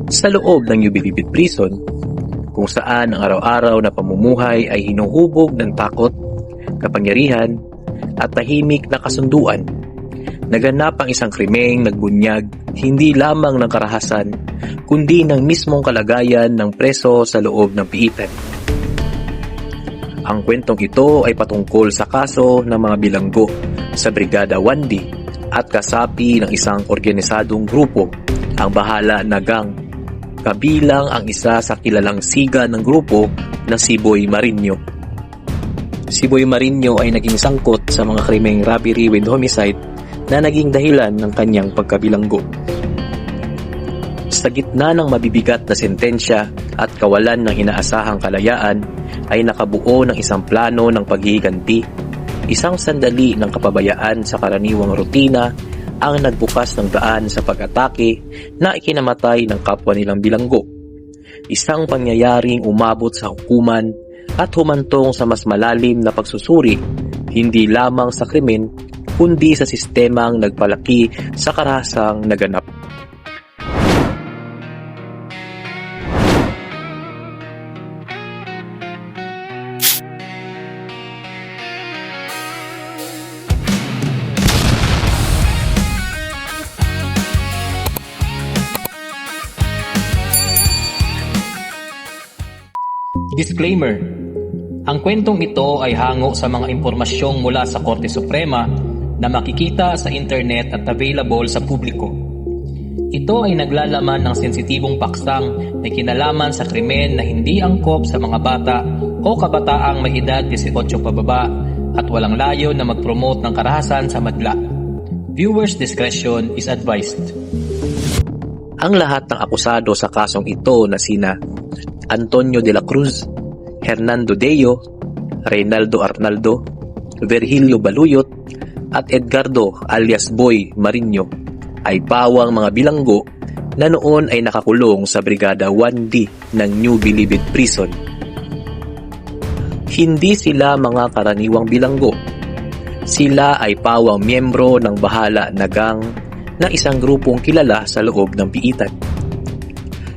Sa loob ng New Bilibid Prison, kung saan ang araw-araw na pamumuhay ay hinuhubog ng takot, kapangyarihan, at tahimik na kasunduan, naganap ang isang krimeng nagbunyag hindi lamang ng karahasan, kundi ng mismong kalagayan ng preso sa loob ng piitan. Ang kwentong ito ay patungkol sa kaso ng mga bilanggo sa Brigada 1D at kasapi ng isang organisadong grupo, ang Bahala na Gang, kabilang ang isa sa kilalang siga ng grupo na si Boy Marinho. Si Boy Marinho ay naging sangkot sa mga krimeng robbery with homicide na naging dahilan ng kanyang pagkabilanggo. Sa gitna ng mabibigat na sentensya at kawalan ng inaasahang kalayaan, ay nakabuo ng isang plano ng paghihiganti. Isang sandali ng kapabayaan sa karaniwang rutina ang nagbukas ng daan sa pag-atake na ikinamatay ng kapwa nilang bilanggo. Isang pangyayaring umabot sa hukuman at humantong sa mas malalim na pagsusuri, hindi lamang sa krimen, kundi sa sistemang nagpalaki sa karahasang naganap. Disclaimer: ang kwentong ito ay hango sa mga impormasyong mula sa Korte Suprema na makikita sa internet at available sa publiko. Ito ay naglalaman ng sensitibong paksang na kinalaman sa krimen na hindi angkop sa mga bata o kabataang may edad 18 pababa at walang layo na mag-promote ng karahasan sa madla. Viewers' discretion is advised. Ang lahat ng akusado sa kasong ito na sina Antonio de la Cruz, Hernando Deo, Reynaldo Arnaldo, Virgilio Baluyot, at Edgardo alias Boy Marinho ay pawang mga bilanggo na noon ay nakakulong sa Brigada 1D ng New Bilibid Prison. Hindi sila mga karaniwang bilanggo. Sila ay pawang miyembro ng Bahala na Gang na isang grupong kilala sa loob ng piitan.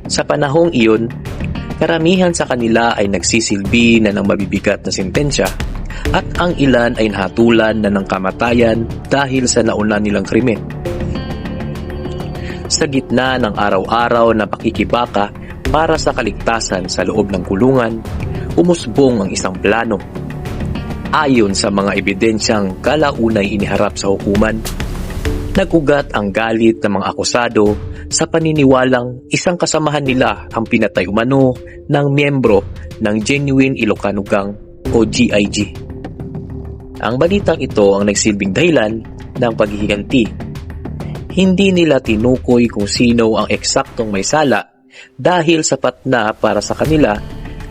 Sa panahong iyon, karamihan sa kanila ay nagsisilbi na ng mabibigat na sentensya at ang ilan ay nahatulan na ng kamatayan dahil sa nauna nilang krimen. Sa gitna ng araw-araw na pakikibaka para sa kaligtasan sa loob ng kulungan, umusbong ang isang plano. Ayon sa mga ebidensyang kalaunay iniharap sa hukuman, nagugat ang galit ng mga akusado sa paniniwalang isang kasamahan nila ang pinatay umano ng miyembro ng Genuine Ilocano Gang o GIG. Ang balitang ito ang nagsilbing dahilan ng paghihiganti. Hindi nila tinukoy kung sino ang eksaktong may sala dahil sapat na para sa kanila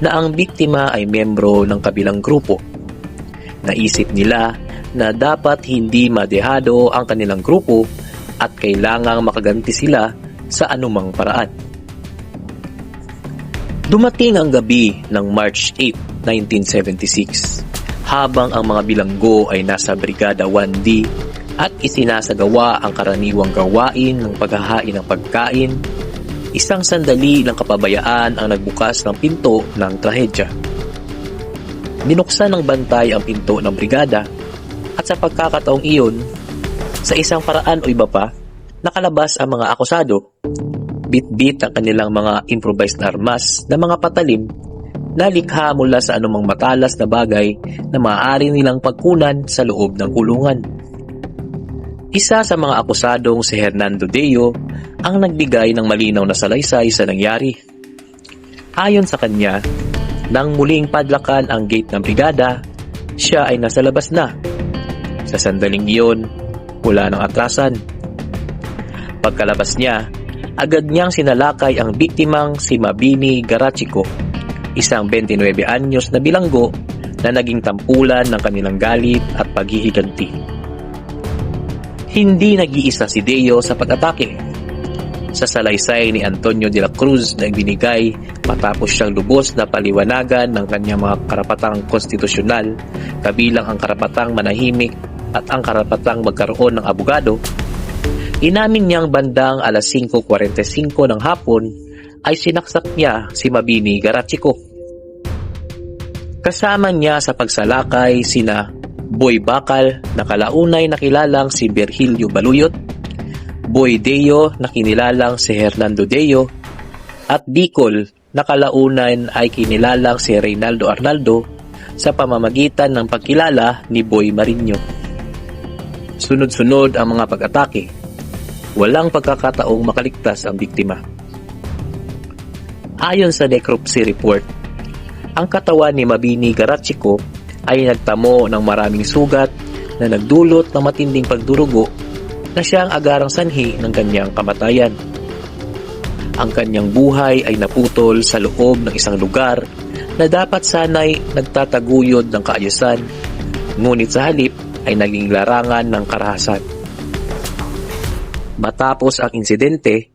na ang biktima ay miyembro ng kabilang grupo. Naisip nila na dapat hindi madehado ang kanilang grupo at kailangang makaganti sila sa anumang paraan. Dumating ang gabi ng March 8, 1976, habang ang mga bilanggo ay nasa Brigada 1D at isinasagawa ang karaniwang gawain ng paghahain ng pagkain. Isang sandali ng kapabayaan ang nagbukas ng pinto ng trahedya. Binuksan ng bantay ang pinto ng brigada at sa pagkakataong iyon, sa isang paraan o iba pa, nakalabas ang mga akusado. Bit-bit ang kanilang mga improvised na armas na mga patalim na likha mula sa anumang matalas na bagay na maaari nilang pagkunan sa loob ng kulungan. Isa sa mga akusadong si Hernando Deo ang nagbigay ng malinaw na salaysay sa nangyari. Ayon sa kanya, nang muling padlakan ang gate ng brigada, siya ay nasa labas na. Sa sandaling iyon, wala nang atrasan. Pagkalabas niya, agad niyang sinalakay ang biktimang si Mabini Garachico, isang 29 anyos na bilanggo na naging tampulan ng kanilang galit at paghihiganti. Hindi nag-iisa si Deo sa pag-atake. Sa salaysay ni Antonio de la Cruz na ibinigay matapos siyang lubos na paliwanagan ng kanyang mga karapatang konstitusyonal, kabilang ang karapatang manahimik at ang karapatang magkaroon ng abogado, inamin niyang bandang alas 5:45 ng hapon ay sinaksak niya si Mabini Garachico. Kasama niya sa pagsalakay sina Boy Bakal na kalaunay nakilalang si Virgilio Baluyot, Boy Deo na kinilalang si Hernando Deo, at Bicol na kalaunan ay kinilalang si Reynaldo Arnaldo sa pamamagitan ng pagkilala ni Boy Marinho. Sunod-sunod ang mga pag-atake. Walang pagkakataong makaligtas ang biktima. Ayon sa necropsy report, ang katawan ni Mabini Garachico ay nagtamo ng maraming sugat na nagdulot ng matinding pagdurugo na siya ang agarang sanhi ng kanyang kamatayan. Ang kanyang buhay ay naputol sa loob ng isang lugar na dapat sanay nagtataguyod ng kaayusan, ngunit sa halip ay naging larangan ng karahasan. Matapos ang insidente,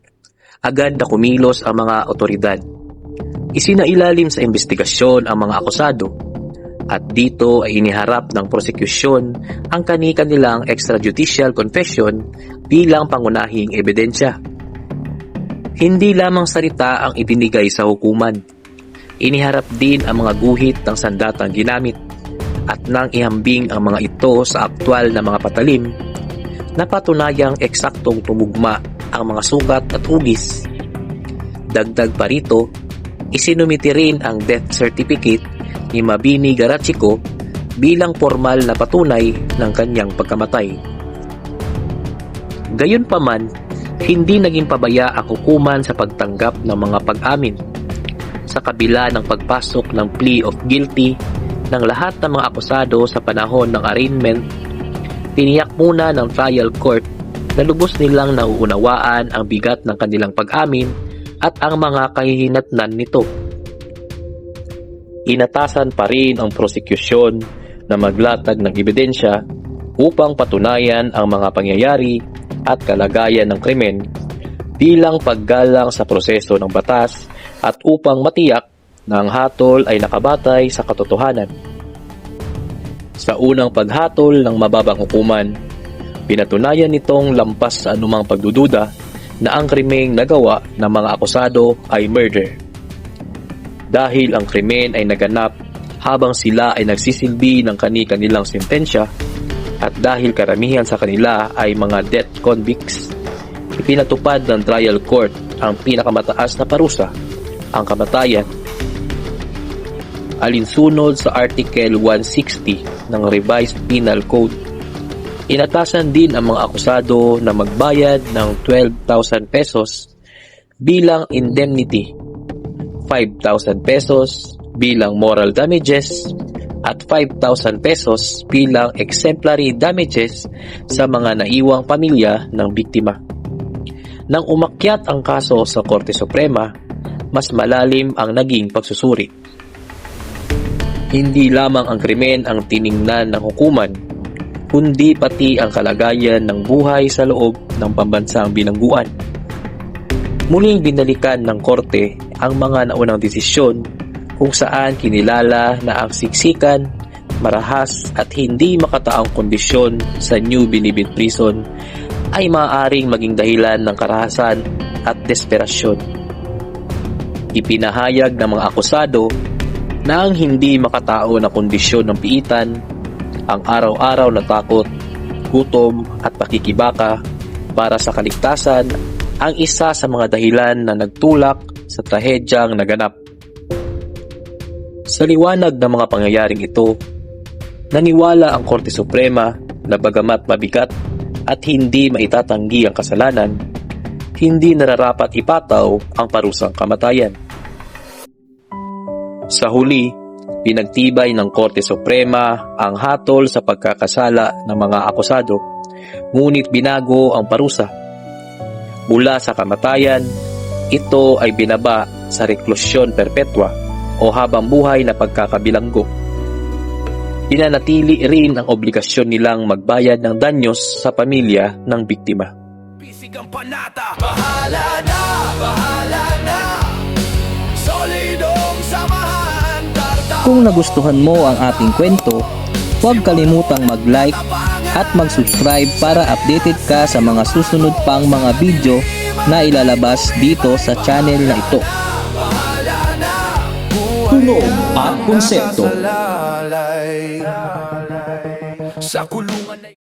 agad na kumilos ang mga otoridad. Isinailalim sa investigasyon ang mga akusado at dito ay iniharap ng prosekusyon ang kani-kanilang extrajudicial confession bilang pangunahing ebidensya. Hindi lamang salita ang ibinigay sa hukuman. Iniharap din ang mga guhit ng sandatang ginamit at nang ihambing ang mga ito sa aktwal na mga patalim, napatunayang eksaktong tumugma ang mga sugat at hugis. Dagdag pa rito, isinumiti rin ang death certificate ni Mabini Garachico bilang formal na patunay ng kanyang pagkamatay. Gayunpaman, hindi naging pabaya ang hukuman sa pagtanggap ng mga pag-amin. Sa kabila ng pagpasok ng plea of guilty ng lahat ng mga akusado sa panahon ng arraignment, tiniyak muna ng trial court na lubos nilang nauunawaan ang bigat ng kanilang pag-amin at ang mga kahihinatnan nito. Inatasan pa rin ang prosekusyon na maglatag ng ebidensya upang patunayan ang mga pangyayari at kalagayan ng krimen bilang paggalang sa proseso ng batas at upang matiyak na ang hatol ay nakabatay sa katotohanan. Sa unang paghatol ng mababang hukuman, pinatunayan nitong lampas sa anumang pagdududa na ang krimeng nagawa ng mga akusado ay murder. Dahil ang krimen ay naganap habang sila ay nagsisilbi ng kani-kanilang sentensya at dahil karamihan sa kanila ay mga death convicts, ipinatupad ng trial court ang pinakamataas na parusa, ang kamatayan. Alinsunod sa Article 160 ng Revised Penal Code, inatasan din ang mga akusado na magbayad ng 12,000 pesos bilang indemnity, 5,000 pesos bilang moral damages, at 5,000 pesos bilang exemplary damages sa mga naiwang pamilya ng biktima. Nang umakyat ang kaso sa Korte Suprema, mas malalim ang naging pagsusuri. Hindi lamang ang krimen ang tiningnan ng hukuman, kundi pati ang kalagayan ng buhay sa loob ng pambansang bilangguan. Muling binalikan ng korte ang mga naunang desisyon kung saan kinilala na ang siksikan, marahas at hindi makataang kondisyon sa New Bilibid Prison ay maaaring maging dahilan ng karahasan at desperasyon. Ipinahayag ng mga akusado na ang hindi makatao na kondisyon ng piitan, ang araw-araw na takot, gutom at pakikibaka para sa kaligtasan ang isa sa mga dahilan na nagtulak sa trahedyang naganap. Sa liwanag ng mga pangyayaring ito, naniwala ang Korte Suprema na bagamat mabigat at hindi maitatanggi ang kasalanan, hindi nararapat ipataw ang parusang kamatayan. Sa huli, pinagtibay ng Korte Suprema ang hatol sa pagkakasala ng mga akusado, ngunit binago ang parusa. Mula sa kamatayan, ito ay binaba sa reklusyon perpetua o habang buhay na pagkakabilanggo. Pinanatili rin ang obligasyon nilang magbayad ng danyos sa pamilya ng biktima. Pisig ang panata, bahala na, solidong samahan, Kung nagustuhan mo ang ating kwento, huwag kalimutang mag-like at mag-subscribe para updated ka sa mga susunod pang mga video na ilalabas dito sa channel na ito. Tunog at konsepto. Sa kulungan ay